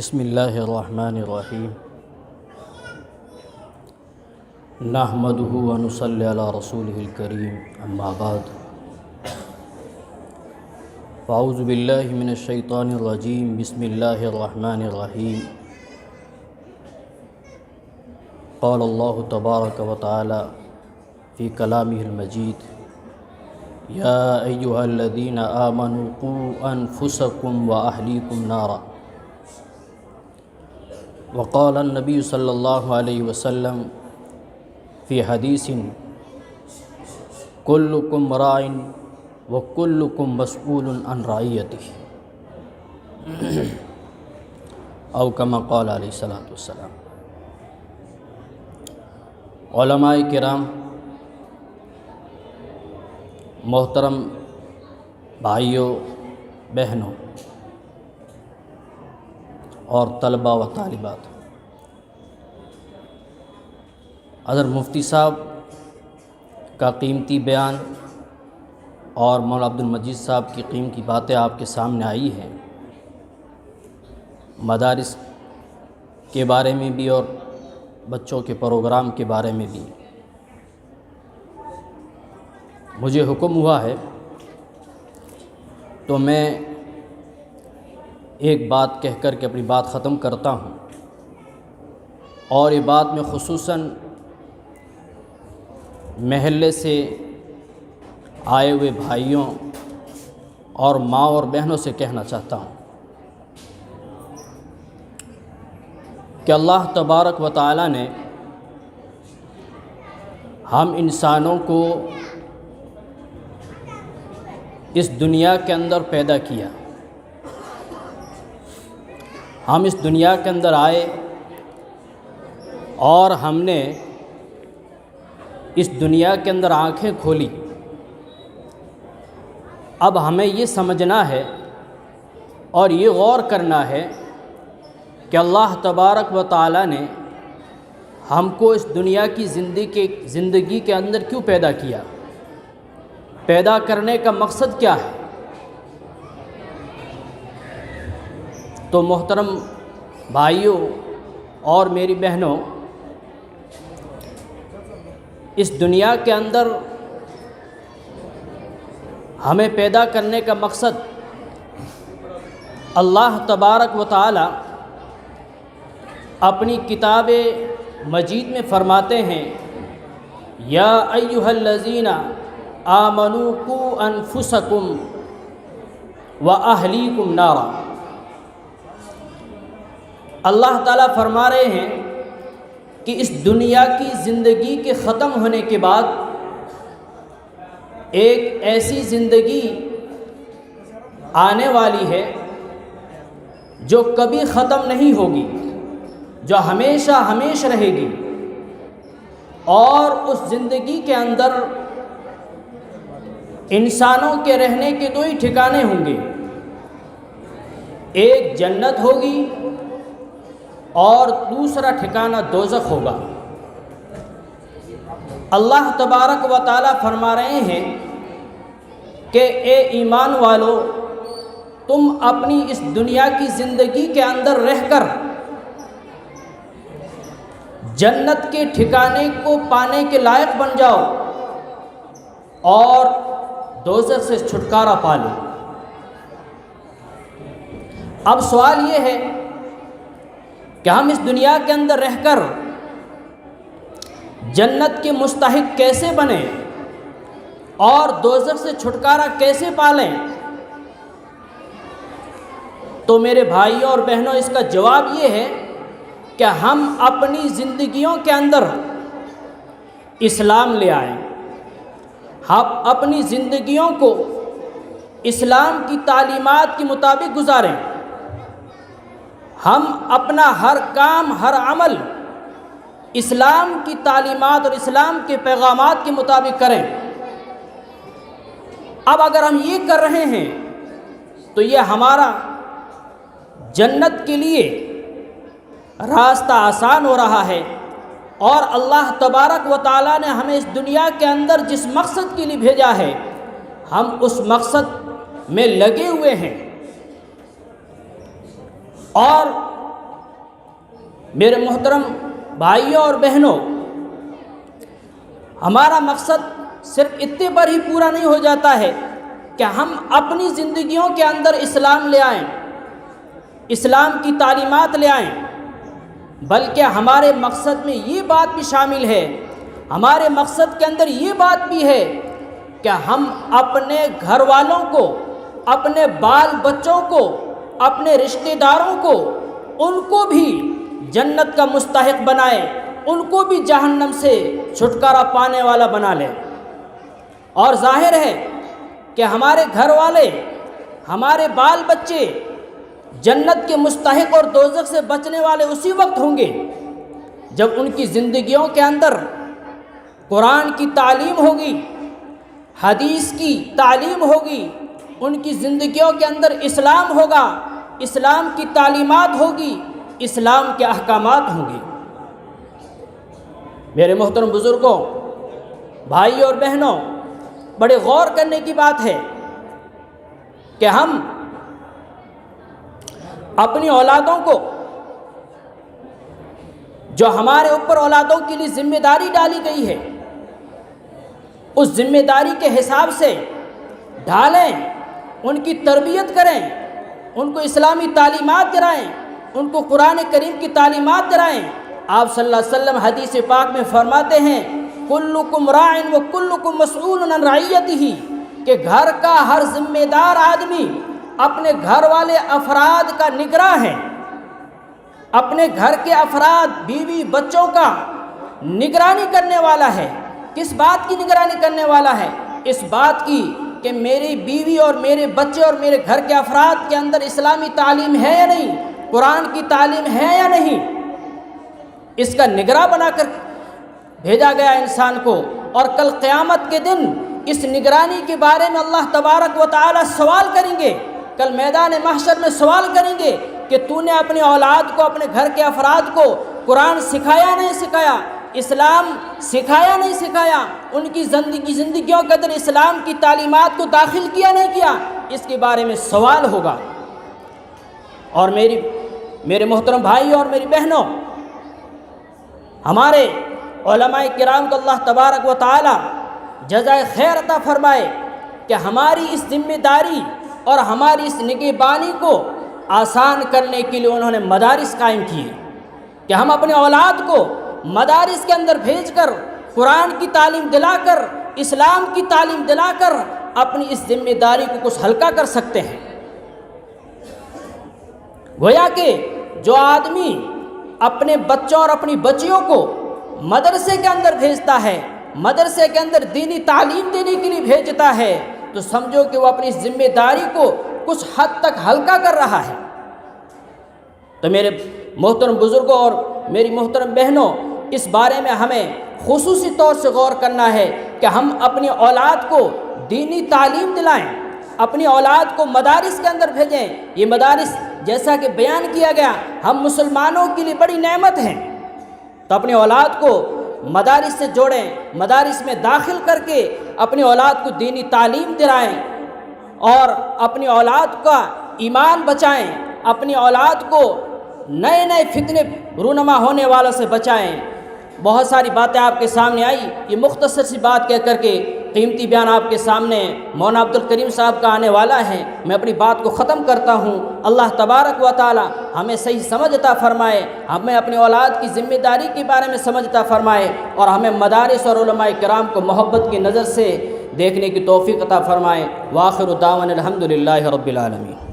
بسم اللہ الرحمن الرحیم نحمدہ ونصلی علی رسولہ الکریم اما بعد فاعوذ باللہ من الشیطان الرجیم بسم اللہ الرحمن الرحیم قال اللہ تبارک و تعالی فی کلامہ المجید یا ایہا الذین آمنوا قوا انفسکم واہلیکم نارا وقال النبی صلی اللہ علیہ وسلم فی حدیث کلکم راع وکلکم مسئول عن رعیتہ او کما قال علیہ الصلوۃ والسلام۔ علماء کرام، محترم بھائیوں بہنوں اور طلباء و طالبات، حضرت مفتی صاحب کا قیمتی بیان اور مولانا عبد المجید صاحب کی قیمتی باتیں آپ کے سامنے آئی ہیں، مدارس کے بارے میں بھی اور بچوں کے پروگرام کے بارے میں بھی۔ مجھے حکم ہوا ہے تو میں ایک بات کہہ کر کے اپنی بات ختم کرتا ہوں، اور یہ بات میں خصوصاً محلے سے آئے ہوئے بھائیوں اور ماں اور بہنوں سے کہنا چاہتا ہوں کہ اللہ تبارک و تعالی نے ہم انسانوں کو اس دنیا کے اندر پیدا کیا، ہم اس دنیا کے اندر آئے اور ہم نے اس دنیا کے اندر آنکھیں کھولی۔ اب ہمیں یہ سمجھنا ہے اور یہ غور کرنا ہے کہ اللہ تبارک و تعالی نے ہم کو اس دنیا کی زندگی کے اندر کیوں پیدا کیا، پیدا کرنے کا مقصد کیا ہے۔ تو محترم بھائیوں اور میری بہنوں، اس دنیا کے اندر ہمیں پیدا کرنے کا مقصد اللہ تبارک و تعالی اپنی کتاب مجید میں فرماتے ہیں، یا ایھا الذین آمنوا قوا انفسکم واہلیکم نارا۔ اللہ تعالیٰ فرما رہے ہیں کہ اس دنیا کی زندگی کے ختم ہونے کے بعد ایک ایسی زندگی آنے والی ہے جو کبھی ختم نہیں ہوگی، جو ہمیشہ ہمیشہ رہے گی، اور اس زندگی کے اندر انسانوں کے رہنے کے دو ہی ٹھکانے ہوں گے، ایک جنت ہوگی اور دوسرا ٹھکانہ دوزخ ہوگا۔ اللہ تبارک و تعالیٰ فرما رہے ہیں کہ اے ایمان والو، تم اپنی اس دنیا کی زندگی کے اندر رہ کر جنت کے ٹھکانے کو پانے کے لائق بن جاؤ اور دوزخ سے چھٹکارا پا لو۔ اب سوال یہ ہے کہ ہم اس دنیا کے اندر رہ کر جنت کے مستحق کیسے بنیں اور دوزخ سے چھٹکارا کیسے پالیں؟ تو میرے بھائیوں اور بہنوں، اس کا جواب یہ ہے کہ ہم اپنی زندگیوں کے اندر اسلام لے آئیں، ہم اپنی زندگیوں کو اسلام کی تعلیمات کے مطابق گزاریں، ہم اپنا ہر کام ہر عمل اسلام کی تعلیمات اور اسلام کے پیغامات کے مطابق کریں۔ اب اگر ہم یہ کر رہے ہیں تو یہ ہمارا جنت کے لیے راستہ آسان ہو رہا ہے، اور اللہ تبارک و تعالیٰ نے ہمیں اس دنیا کے اندر جس مقصد کے لیے بھیجا ہے، ہم اس مقصد میں لگے ہوئے ہیں، اور میرے محترم بھائیوں اور بہنوں، ہمارا مقصد صرف اتنے پر ہی پورا نہیں ہو جاتا ہے کہ ہم اپنی زندگیوں کے اندر اسلام لے آئیں، اسلام کی تعلیمات لے آئیں، بلکہ ہمارے مقصد میں یہ بات بھی شامل ہے، ہمارے مقصد کے اندر یہ بات بھی ہے کہ ہم اپنے گھر والوں کو، اپنے بال بچوں کو، اپنے رشتہ داروں کو، ان کو بھی جنت کا مستحق بنائیں، ان کو بھی جہنم سے چھٹکارا پانے والا بنا لیں۔ اور ظاہر ہے کہ ہمارے گھر والے، ہمارے بال بچے جنت کے مستحق اور دوزخ سے بچنے والے اسی وقت ہوں گے جب ان کی زندگیوں کے اندر قرآن کی تعلیم ہوگی، حدیث کی تعلیم ہوگی، ان کی زندگیوں کے اندر اسلام ہوگا، اسلام کی تعلیمات ہوگی، اسلام کے احکامات ہوں گے۔ میرے محترم بزرگوں، بھائیوں اور بہنوں، بڑے غور کرنے کی بات ہے کہ ہم اپنی اولادوں کو، جو ہمارے اوپر اولادوں کے لیے ذمہ داری ڈالی گئی ہے، اس ذمہ داری کے حساب سے ڈھالیں، ان کی تربیت کریں، ان کو اسلامی تعلیمات دلائیں، ان کو قرآن کریم کی تعلیمات دلائیں۔ آپ صلی اللہ علیہ وسلم حدیث پاک میں فرماتے ہیں کلکم راع و کلکم مسئول عن رعیتہ، کہ گھر کا ہر ذمہ دار آدمی اپنے گھر والے افراد کا نگراں ہے، اپنے گھر کے افراد، بیوی بچوں کا نگرانی کرنے والا ہے۔ کس بات کی نگرانی کرنے والا ہے؟ اس بات کی کہ میری بیوی اور میرے بچے اور میرے گھر کے افراد کے اندر اسلامی تعلیم ہے یا نہیں، قرآن کی تعلیم ہے یا نہیں، اس کا نگراں بنا کر بھیجا گیا انسان کو۔ اور کل قیامت کے دن اس نگرانی کے بارے میں اللہ تبارک و تعالی سوال کریں گے، کل میدان محشر میں سوال کریں گے کہ تو نے اپنی اولاد کو، اپنے گھر کے افراد کو قرآن سکھایا نہیں سکھایا، اسلام سکھایا نہیں سکھایا، ان کی زندگیوں کے اندر اسلام کی تعلیمات کو داخل کیا نہیں کیا، اس کے بارے میں سوال ہوگا۔ اور میرے محترم بھائی اور میری بہنوں، ہمارے علماء کرام کو اللہ تبارک و تعالی جزائے خیر عطا فرمائے کہ ہماری اس ذمہ داری اور ہماری اس نگہبانی کو آسان کرنے کے لیے انہوں نے مدارس قائم کیے کہ ہم اپنے اولاد کو مدارس کے اندر بھیج کر قرآن کی تعلیم دلا کر، اسلام کی تعلیم دلا کر اپنی اس ذمہ داری کو کچھ ہلکا کر سکتے ہیں۔ گویا کہ جو آدمی اپنے بچوں اور اپنی بچیوں کو مدرسے کے اندر بھیجتا ہے، مدرسے کے اندر دینی تعلیم دینے کے لیے بھیجتا ہے، تو سمجھو کہ وہ اپنی ذمہ داری کو کچھ حد تک ہلکا کر رہا ہے۔ تو میرے محترم بزرگوں اور میری محترم بہنوں، اس بارے میں ہمیں خصوصی طور سے غور کرنا ہے کہ ہم اپنی اولاد کو دینی تعلیم دلائیں، اپنی اولاد کو مدارس کے اندر بھیجیں۔ یہ مدارس جیسا کہ بیان کیا گیا ہم مسلمانوں کے لیے بڑی نعمت ہیں، تو اپنی اولاد کو مدارس سے جوڑیں، مدارس میں داخل کر کے اپنی اولاد کو دینی تعلیم دلائیں اور اپنی اولاد کا ایمان بچائیں، اپنی اولاد کو نئے نئے فتنے رونما ہونے والوں سے بچائیں۔ بہت ساری باتیں آپ کے سامنے آئی، یہ مختصر سی بات کہہ کر کے قیمتی بیان آپ کے سامنے مولانا عبد الکریم صاحب کا آنے والا ہے، میں اپنی بات کو ختم کرتا ہوں۔ اللہ تبارک و تعالی ہمیں صحیح سمجھ عطا فرمائے، ہمیں اپنی اولاد کی ذمہ داری کے بارے میں سمجھ عطا فرمائے، اور ہمیں مدارس اور علماء کرام کو محبت کی نظر سے دیکھنے کی توفیق عطا فرمائے۔ وآخر دعوانا الحمدللہ رب العالمین۔